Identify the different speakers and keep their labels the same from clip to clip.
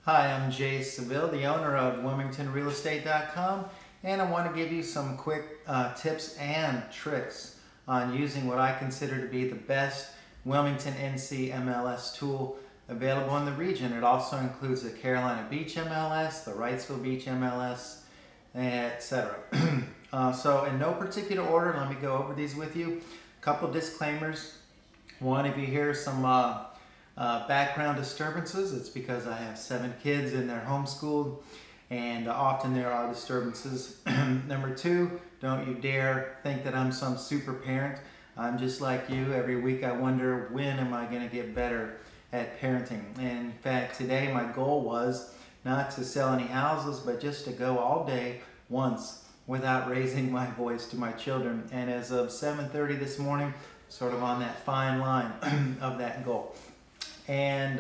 Speaker 1: Hi, I'm Jay Seville, the owner of WilmingtonRealEstate.com, and I want to give you some quick tips and tricks on using what I consider to be the best Wilmington NC MLS tool available in the region. It also includes the Carolina Beach MLS, the Wrightsville Beach MLS, etc. So in no particular order, let me go over these with you. A couple disclaimers. One, if you hear some background disturbances, it's because I have 7 kids and they're homeschooled, and often there are disturbances. Number 2, don't you dare think that I'm some super parent. I'm just like you. Every week I wonder, when am I going to get better at parenting? And in fact, today my goal was not to sell any houses, but just to go all day once without raising my voice to my children. And as of 7:30 this morning, sort of on that fine line of that goal. And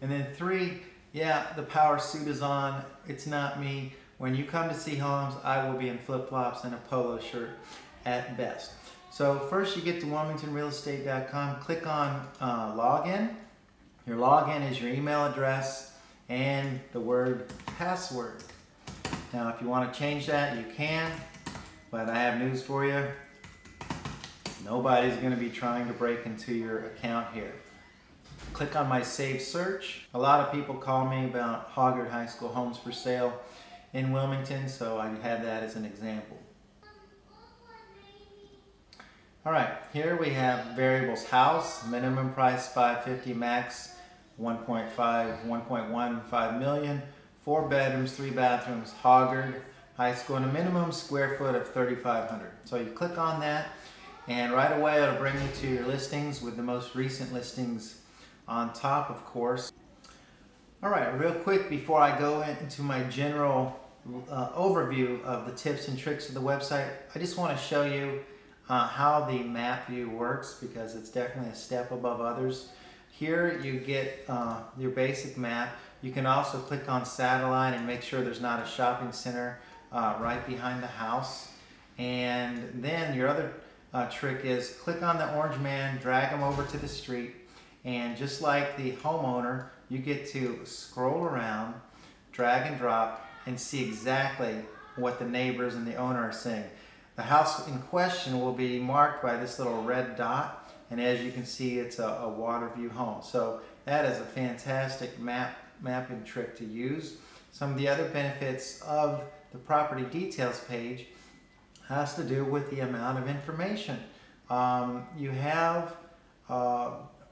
Speaker 1: then 3, yeah, the power suit is on. It's not me. When you come to see homes, I will be in flip-flops and a polo shirt at best. So first you get to WilmingtonRealEstate.com, click on login. Your login is your email address and the word password. Now if you want to change that, you can, but I have news for you. Nobody's going to be trying to break into your account here. Click on my Save Search. A lot of people call me about Hoggard High School homes for sale in Wilmington, so I have that as an example. Alright, here we have variables: house, minimum price $550, max 1.15 million, 4 bedrooms, 3 bathrooms, Hoggard High School, and a minimum square foot of 3,500. So you click on that, and right away it'll bring you to your listings with the most recent listings on top, of course. Alright, real quick before I go into my general overview of the tips and tricks of the website, I just want to show you how the map view works, because it's definitely a step above others. Here you get your basic map. You can also click on satellite and make sure there's not a shopping center right behind the house. And then your other trick is click on the orange man, drag him over to the street, and just like the homeowner, you get to scroll around, drag and drop, and see exactly what the neighbors and the owner are saying. The house in question will be marked by this little red dot, and as you can see, it's a water view home. So that is a fantastic mapping trick to use. Some of the other benefits of the property details page has to do with the amount of information. You have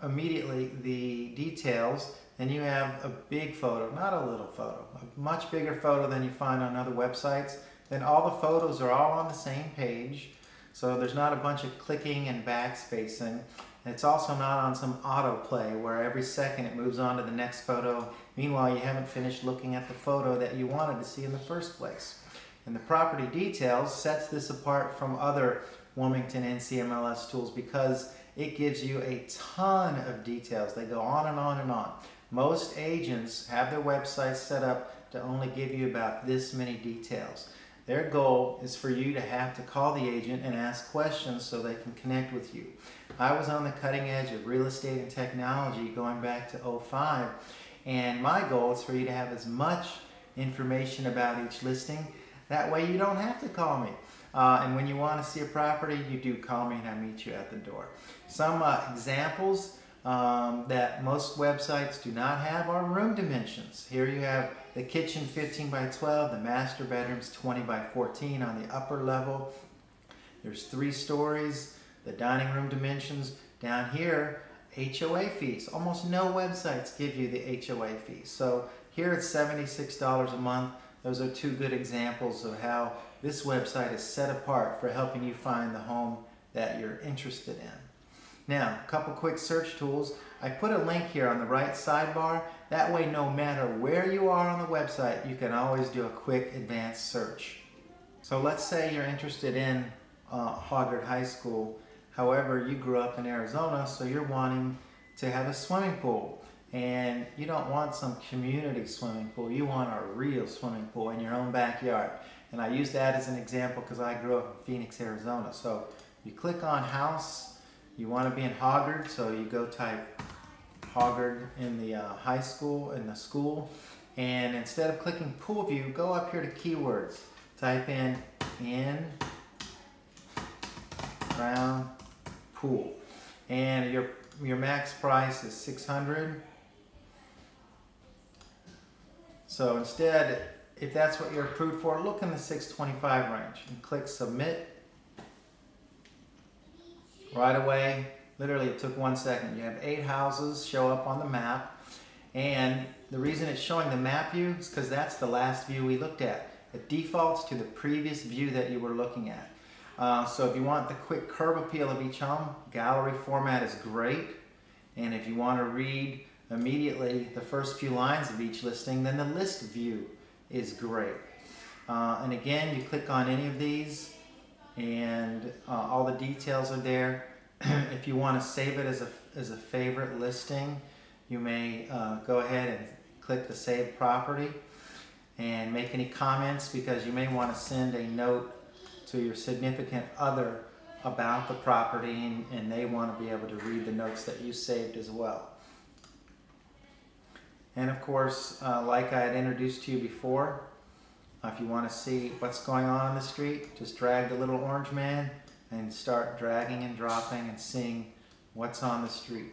Speaker 1: immediately the details, and you have a big photo, not a little photo, a much bigger photo than you find on other websites. Then all the photos are all on the same page, so there's not a bunch of clicking and backspacing. It's also not on some autoplay where every second it moves on to the next photo. Meanwhile, you haven't finished looking at the photo that you wanted to see in the first place. And the property details sets this apart from other Wilmington NC MLS tools because it gives you a ton of details. They go on and on and on. Most agents have their websites set up to only give you about this many details. Their goal is for you to have to call the agent and ask questions so they can connect with you. I was on the cutting edge of real estate and technology going back to '05, and my goal is for you to have as much information about each listing. That way you don't have to call me. And when you want to see a property, you do call me and I meet you at the door. Some examples that most websites do not have are room dimensions. Here you have the kitchen 15 by 12, the master bedrooms 20 by 14 on the upper level. There's 3 stories, the dining room dimensions. Down here, HOA fees. Almost no websites give you the HOA fees. So here it's $76 a month. Those are 2 good examples of how this website is set apart for helping you find the home that you're interested in. Now, a couple quick search tools. I put a link here on the right sidebar. That way, no matter where you are on the website, you can always do a quick advanced search. So let's say you're interested in Hoggard High School. However, you grew up in Arizona, so you're wanting to have a swimming pool. And you don't want some community swimming pool. You want a real swimming pool in your own backyard. And I use that as an example because I grew up in Phoenix, Arizona. So you click on house. You want to be in Hoggard, so you go type Hoggard in the high school, in the school, And instead of clicking pool view, go up here to keywords. Type in ground pool. And your max price is $600. So instead, if that's what you're approved for, look in the $625 range and click submit. Right away, literally it took 1 second. You have 8 houses show up on the map. And the reason it's showing the map view is because that's the last view we looked at. It defaults to the previous view that you were looking at. So if you want the quick curb appeal of each home, gallery format is great. And if you want to read immediately the first few lines of each listing, then the list view is great. And again, you click on any of these and all the details are there. If you want to save it as a favorite listing, you may go ahead and click the Save Property and make any comments, because you may want to send a note to your significant other about the property, and they want to be able to read the notes that you saved as well. And of course, like I had introduced to you before, if you want to see what's going on in the street, just drag the little orange man and start dragging and dropping and seeing what's on the street.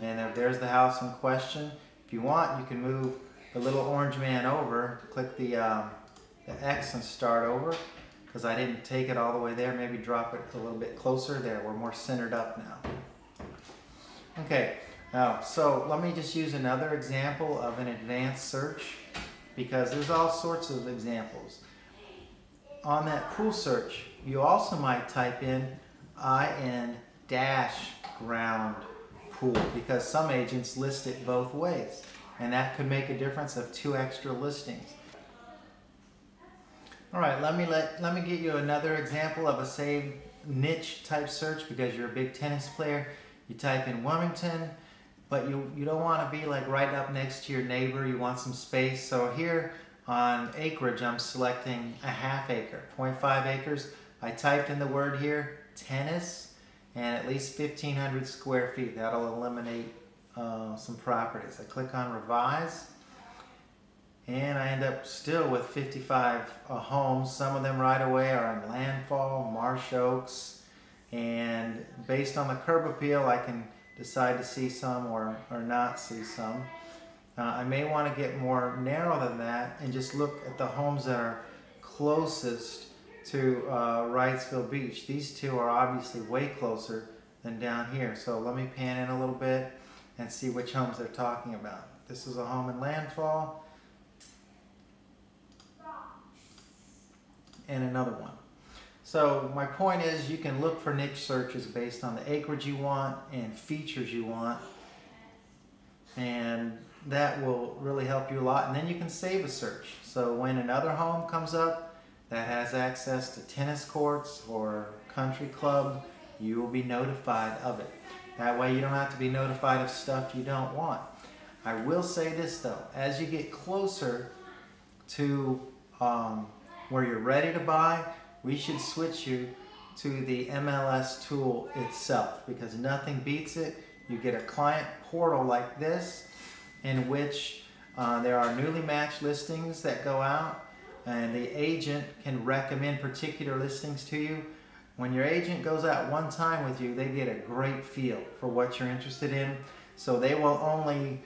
Speaker 1: And there's the house in question. If you want, you can move the little orange man over, click the X and start over, because I didn't take it all the way there. Maybe drop it a little bit closer there. We're more centered up now. Okay, now, so let me just use another example of an advanced search, because there's all sorts of examples. On that pool search, you also might type in IN-ground pool, because some agents list it both ways, and that could make a difference of 2 extra listings. All right, let me get you another example of a saved niche type search, because you're a big tennis player. You type in Wilmington, but you don't want to be like right up next to your neighbor. You want some space. So here on acreage, I'm selecting a ½ acre, 0.5 acres. I typed in the word here, tennis, and at least 1,500 square feet. That'll eliminate some properties. I click on revise, and I end up still with 55 homes. Some of them right away are in Landfall, Marsh Oaks, and based on the curb appeal, I can decide to see some or not see some. I may want to get more narrow than that and just look at the homes that are closest to Wrightsville Beach. These two are obviously way closer than down here. So let me pan in a little bit and see which homes they're talking about. This is a home in Landfall, and another one. So my point is, you can look for niche searches based on the acreage you want and features you want, and that will really help you a lot. And then you can save a search. So when another home comes up that has access to tennis courts or country club, you will be notified of it. That way you don't have to be notified of stuff you don't want. I will say this though, as you get closer to where you're ready to buy, we should switch you to the MLS tool itself, because nothing beats it. You get a client portal like this, in which there are newly matched listings that go out, and the agent can recommend particular listings to you. When your agent goes out one time with you, they get a great feel for what you're interested in, so they will only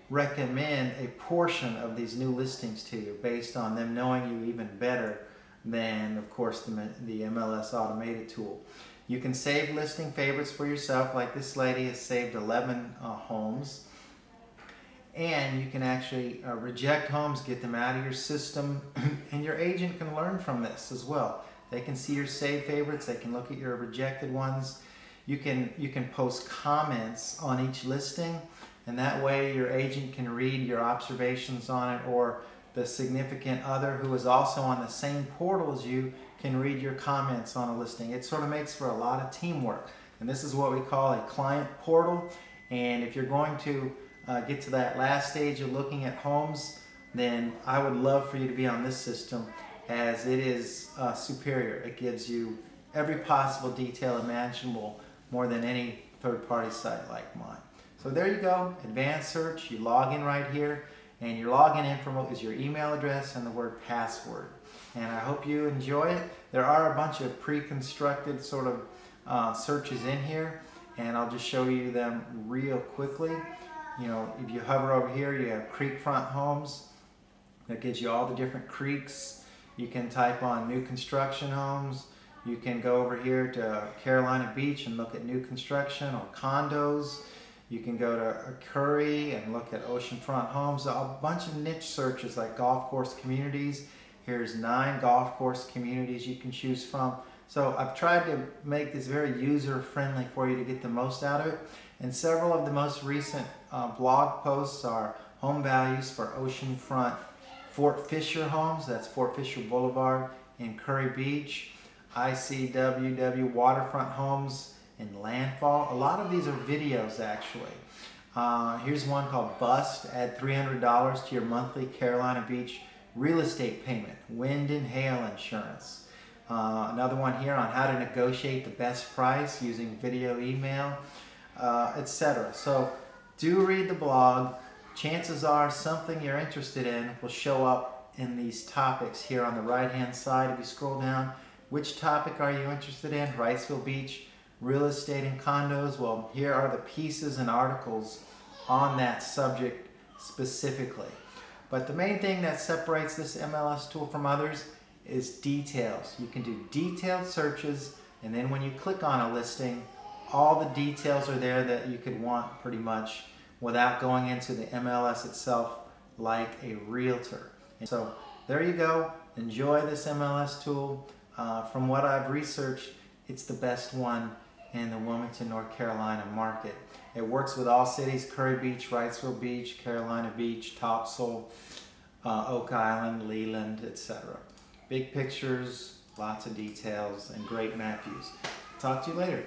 Speaker 1: recommend a portion of these new listings to you based on them knowing you even better than, of course, the MLS automated tool. You can save listing favorites for yourself, like this lady has saved 11 homes. And you can actually reject homes, get them out of your system, and your agent can learn from this as well. They can see your saved favorites, they can look at your rejected ones. You can post comments on each listing, and that way your agent can read your observations on it, or the significant other who is also on the same portal as you can read your comments on a listing. It sort of makes for a lot of teamwork, and this is what we call a client portal. And if you're going to get to that last stage of looking at homes, then I would love for you to be on this system, as it is superior. It gives you every possible detail imaginable, more than any third-party site like mine. So there you go, advanced search. You log in right here, And your login info is your email address and the word password. And I hope you enjoy it. There are a bunch of pre-constructed sort of searches in here, and I'll just show you them real quickly. You know, if you hover over here, you have creek front homes. That gives you all the different creeks. You can type on new construction homes. You can go over here to Carolina Beach and look at new construction or condos. You can go to Curry and look at oceanfront homes. A bunch of niche searches like golf course communities. Here's 9 golf course communities you can choose from. So I've tried to make this very user friendly for you to get the most out of it. And several of the most recent blog posts are home values for oceanfront Fort Fisher homes. That's Fort Fisher Boulevard in Curry Beach. ICWW waterfront homes in Landfall. A lot of these are videos actually. Here's one called Bust. Add $300 to your monthly Carolina Beach real estate payment. Wind and hail insurance. Another one here on how to negotiate the best price using video email, etc. So do read the blog. Chances are something you're interested in will show up in these topics here on the right hand side. If you scroll down, which topic are you interested in? Wrightsville Beach, real estate and condos. Well, here are the pieces and articles on that subject specifically. But the main thing that separates this MLS tool from others is details. You can do detailed searches, and then when you click on a listing, all the details are there that you could want pretty much without going into the MLS itself like a realtor. And so there you go. Enjoy this MLS tool. From what I've researched, it's the best one in the Wilmington, North Carolina market. It works with all cities: Curry Beach, Wrightsville Beach, Carolina Beach, Topsail, Oak Island, Leland, etc. Big pictures, lots of details, and great map views. Talk to you later.